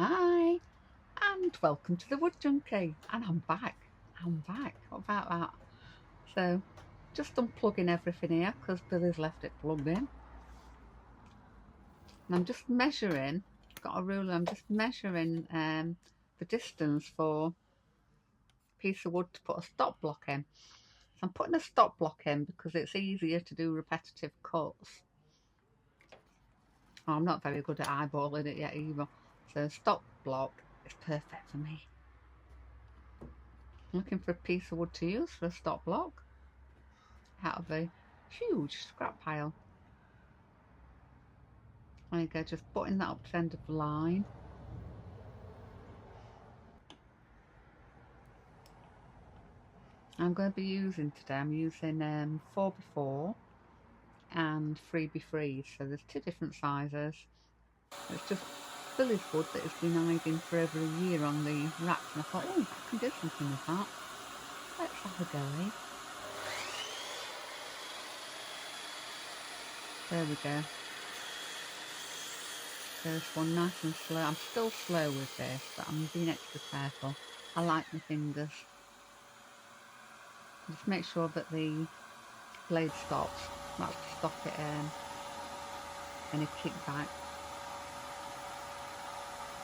Hi, and welcome to the Wood Junkie. And I'm back. What about that? So, just unplugging everything here because Billy's left it plugged in. And I'm just measuring, got a ruler, I'm just measuring the distance for a piece of wood to put a stop block in. So I'm putting a stop block in because it's easier to do repetitive cuts. Oh, I'm not very good at eyeballing it yet either. So stop block is perfect for me. Looking for a piece of wood to use for a stop block out of a huge scrap pile. There you go, just putting that up to the end of the line. I'm going to be using today, I'm using 4x4 and 3x3, so there's two different sizes. It's just Billy's wood that has been hiding for over a year on the racks, and I thought, oh, I can do something with that. Let's have a go, eh? There we go. First one, nice and slow. I'm still slow with this, but I'm being extra careful. I like my fingers. Just make sure that the blade stops. That's to stop it any kickback.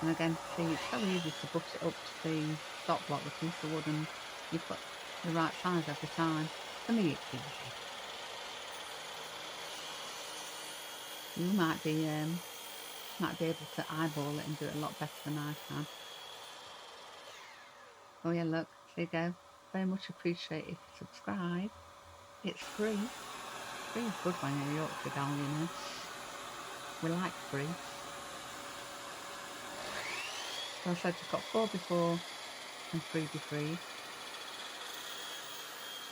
And again, see, it's so easy to butt it up to the stop block, the piece of wood, and you put the right size every time. For me, it's easy. You might be able to eyeball it and do it a lot better than I can. Oh yeah, look, there you go. Very much appreciate if you subscribe. It's free. Free is good when you're a Yorkshire gal, you know. We like free. So I said you've got 4x4 and 3x3.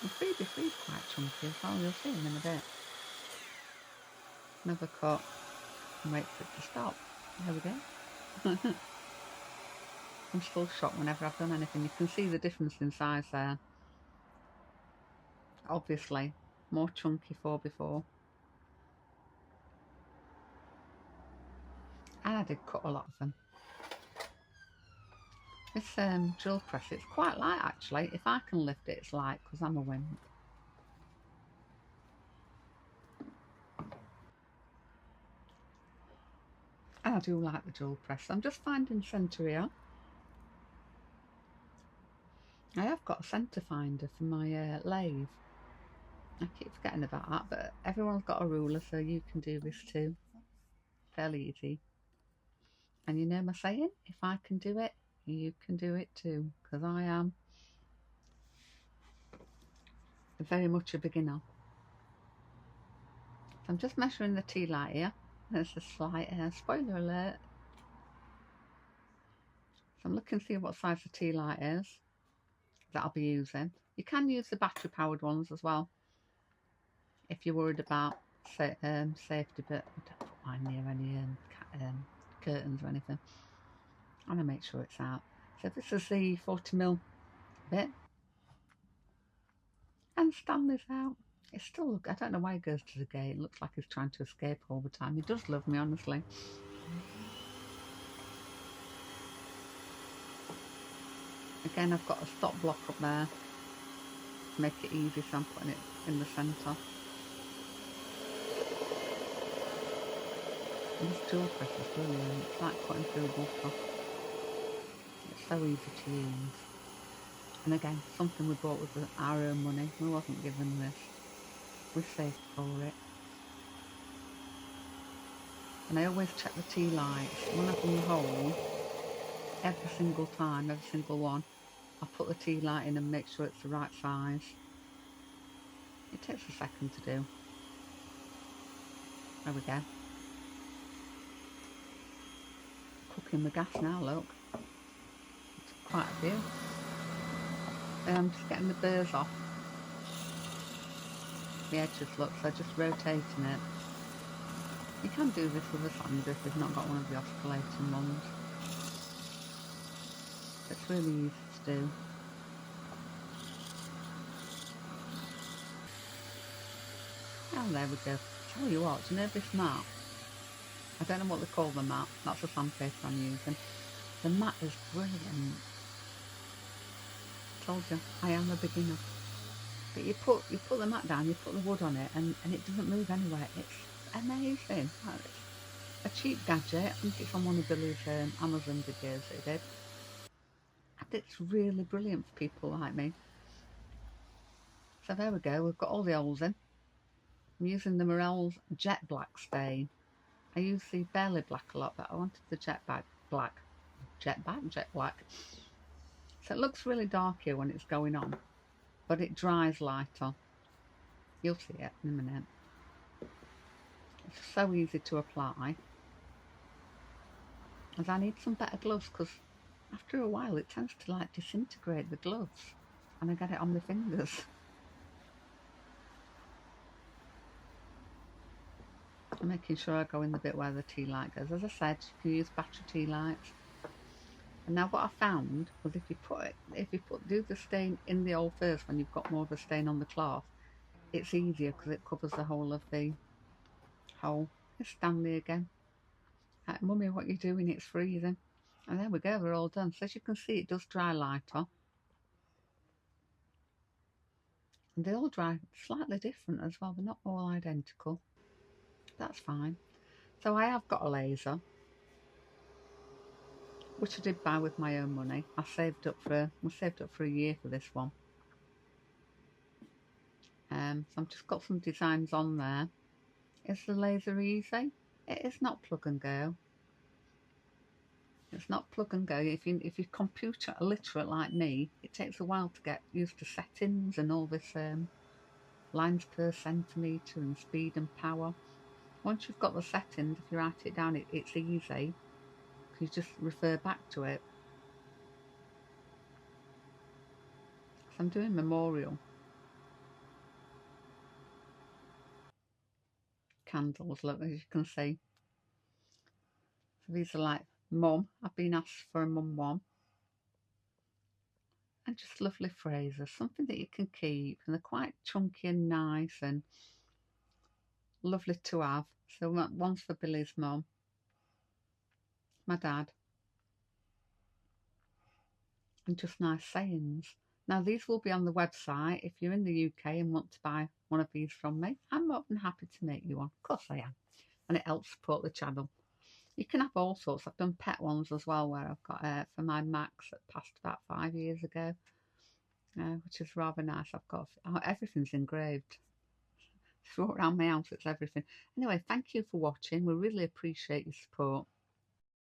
And 3x3 is quite chunky as well, you'll see them in a bit. Another cut and wait for it to stop. There we go. I'm still shocked whenever I've done anything. You can see the difference in size there. Obviously, more chunky 4x4. And I did cut a lot of them. This drill press, it's quite light actually. If I can lift it, it's light because I'm a wimp. And I do like the drill press. I'm just finding centre here. I have got a centre finder for my lathe. I keep forgetting about that, but everyone's got a ruler, so you can do this too. Fairly easy. And you know my saying, if I can do it, you can do it too, because I am very much a beginner. So I'm just measuring the tea light here. There's a slight spoiler alert. So I'm looking to see what size the tea light is that I'll be using. You can use the battery powered ones as well if you're worried about safety, but I don't put mine near any curtains or anything. I'm going to make sure it's out. So this is the 40mm bit. And Stanley's out. It's still, I don't know why he goes to the gate. It looks like he's trying to escape all the time. He does love me, honestly. Again, I've got a stop block up there to make it easy, so I'm putting it in the centre. And this drill press is brilliant. It's like cutting through butter. It's so easy to use. And again, something we bought with our own money. We wasn't given this. We saved for it. And I always check the tea lights. When I've done the hole, every single time, every single one, I put the tea light in and make sure it's the right size. It takes a second to do. There we go. Cooking the gas now, look. It's quite a few. Then I'm just getting the burrs off the edges, look, so just rotating it. You can do this with a sander if you've not got one of the oscillating ones. It's really easy to do. And there we go. Tell you what, do you know this mat? I don't know what they call the mat. That's the sandpaper I'm using. The mat is brilliant. Told you, I am a beginner. But you put the mat down, you put the wood on it, and it doesn't move anywhere. It's amazing. It's a cheap gadget. I think it's on one of Billy's Amazon videos that he did. And it's really brilliant for people like me. So there we go, we've got all the holes in. I'm using the Morel's Jet Black stain. I use the Barely Black a lot, but I wanted the Jet Black. Jet Black. So it looks really dark here when it's going on, but it dries lighter. You'll see it in a minute. It's so easy to apply. As I need some better gloves, because after a while it tends to like disintegrate the gloves, and I get it on my fingers. I'm making sure I go in the bit where the tea light goes. As I said, you can use battery tea lights. And now what I found was if you do the stain in the hole first when you've got more of a stain on the cloth, it's easier because it covers the whole of the hole. It's Stanley again. Mummy, what are you doing? It's freezing. And there we go, we're all done. So as you can see, it does dry lighter. And they all dry slightly different as well. They're not all identical. That's fine. So I have got a laser, which I did buy with my own money. We saved up for a year for this one. So I've just got some designs on there. Is the laser easy? It is not plug and go. It's not plug and go. If you're computer illiterate like me, it takes a while to get used to settings and all this lines per centimetre and speed and power. Once you've got the settings, if you write it down, it's easy. You just refer back to it. So I'm doing memorial candles, look, as you can see. So these are like mum. I've been asked for a mum one. And just lovely phrases, something that you can keep, and they're quite chunky and nice and lovely to have. So one's for Billy's mum, my dad, and just nice sayings. Now these will be on the website. If you're in the UK and want to buy one of these from me, I'm more than happy to make you one. Of course I am. And it helps support the channel. You can have all sorts. I've done pet ones as well, where I've got for my Max that passed about 5 years ago, which is rather nice. I've got everything's engraved. Throw around my house, it's everything. Anyway, thank you for watching. We really appreciate your support.